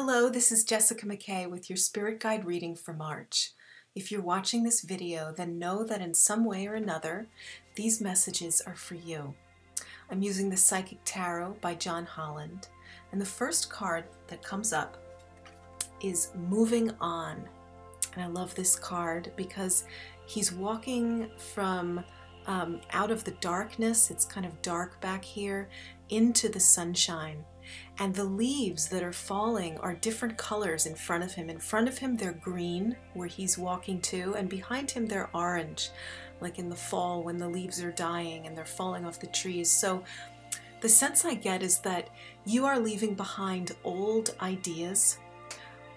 Hello, this is Jessica McKay with your Spirit Guide reading for March. If you're watching this video, then know that in some way or another, these messages are for you. I'm using the Psychic Tarot by John Holland, and the first card that comes up is Moving On. And I love this card because he's walking from out of the darkness, it's kind of dark back here, into the sunshine. And the leaves that are falling are different colors in front of him. In front of him they're green, where he's walking to, and behind him they're orange, like in the fall when the leaves are dying and they're falling off the trees. So the sense I get is that you are leaving behind old ideas,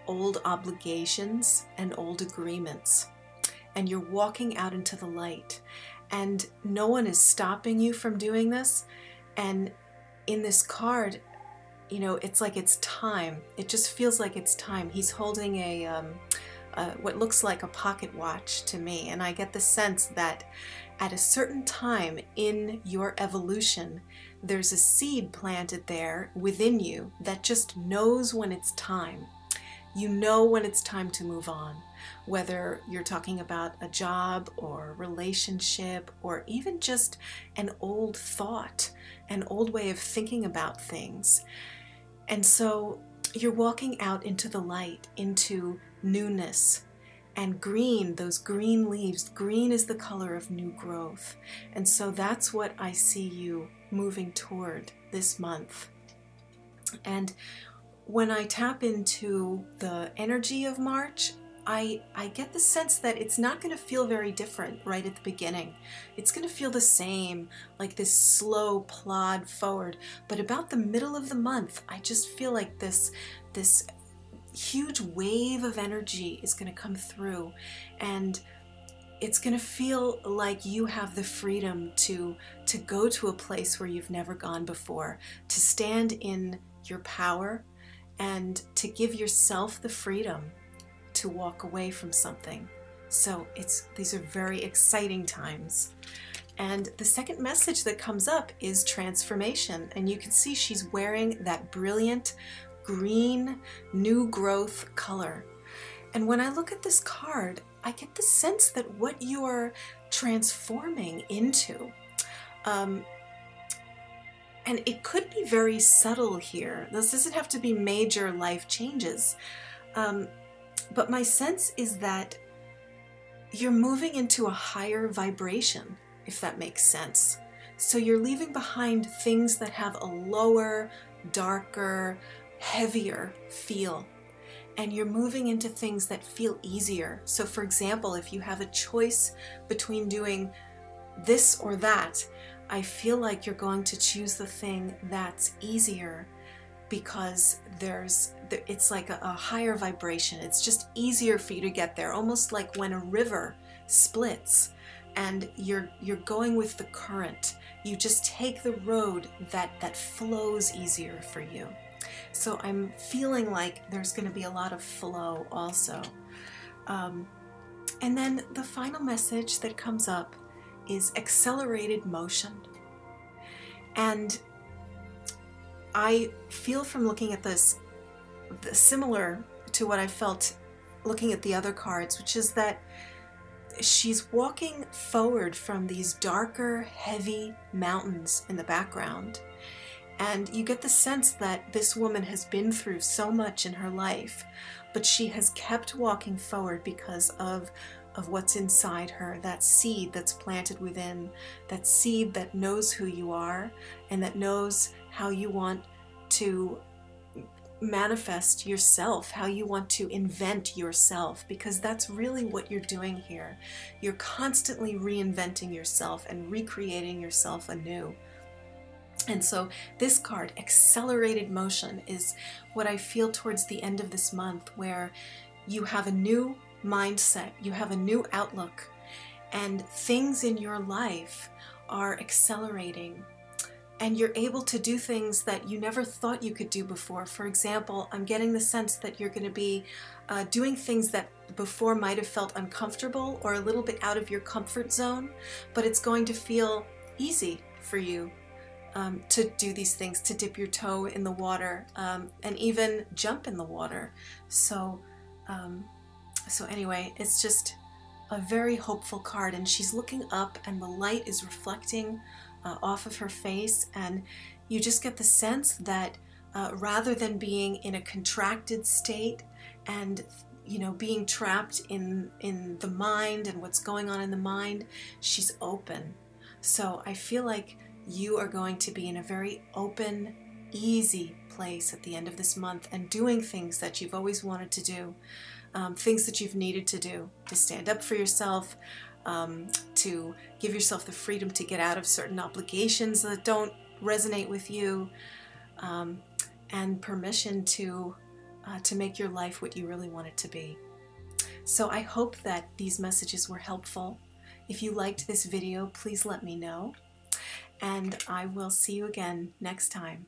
old obligations, and old agreements. And you're walking out into the light. And no one is stopping you from doing this. And in this card, you know, it's like it's time. It just feels like it's time. He's holding a what looks like a pocket watch to me, and I get the sense that at a certain time in your evolution, there's a seed planted there within you that just knows when it's time. You know when it's time to move on, whether you're talking about a job or a relationship or even just an old thought, an old way of thinking about things. And so you're walking out into the light, into newness. And green, those green leaves, green is the color of new growth. And so that's what I see you moving toward this month. And when I tap into the energy of March, I get the sense that it's not going to feel very different right at the beginning. It's going to feel the same, like this slow plod forward. But about the middle of the month, I just feel like this huge wave of energy is going to come through. And it's going to feel like you have the freedom to go to a place where you've never gone before, to stand in your power and to give yourself the freedom to walk away from something. So these are very exciting times. And the second message that comes up is transformation. And you can see she's wearing that brilliant green new growth color. And when I look at this card, I get the sense that what you're transforming into, and it could be very subtle here. This doesn't have to be major life changes. But my sense is that you're moving into a higher vibration, if that makes sense. So you're leaving behind things that have a lower, darker, heavier feel. And you're moving into things that feel easier. So for example, if you have a choice between doing this or that, I feel like you're going to choose the thing that's easier, because it's like a higher vibration. It's just easier for you to get there, almost like when a river splits and you're going with the current. You just take the road that flows easier for you. So I'm feeling like there's going to be a lot of flow also. And then the final message that comes up is accelerated motion. And I feel from looking at this similar to what I felt looking at the other cards, which is that she's walking forward from these darker, heavy mountains in the background. And you get the sense that this woman has been through so much in her life, but she has kept walking forward because of what's inside her, that seed that's planted within, that seed that knows who you are and that knows how you want to manifest yourself, how you want to invent yourself, because that's really what you're doing here. You're constantly reinventing yourself and recreating yourself anew. And so this card, accelerated motion, is what I feel towards the end of this month, where you have a new mindset, you have a new outlook, and things in your life are accelerating. And you're able to do things that you never thought you could do before. For example, I'm getting the sense that you're going to be doing things that before might have felt uncomfortable or a little bit out of your comfort zone, but it's going to feel easy for you. to do these things, to dip your toe in the water, and even jump in the water. So anyway, it's just a very hopeful card, and she's looking up and the light is reflecting off of her face, and you just get the sense that rather than being in a contracted state and being trapped in the mind and what's going on in the mind, she's open. So I feel like you are going to be in a very open, easy place at the end of this month and doing things that you've always wanted to do, things that you've needed to do, to stand up for yourself, to give yourself the freedom to get out of certain obligations that don't resonate with you, and permission to make your life what you really want it to be. So I hope that these messages were helpful. If you liked this video, please let me know, and I will see you again next time.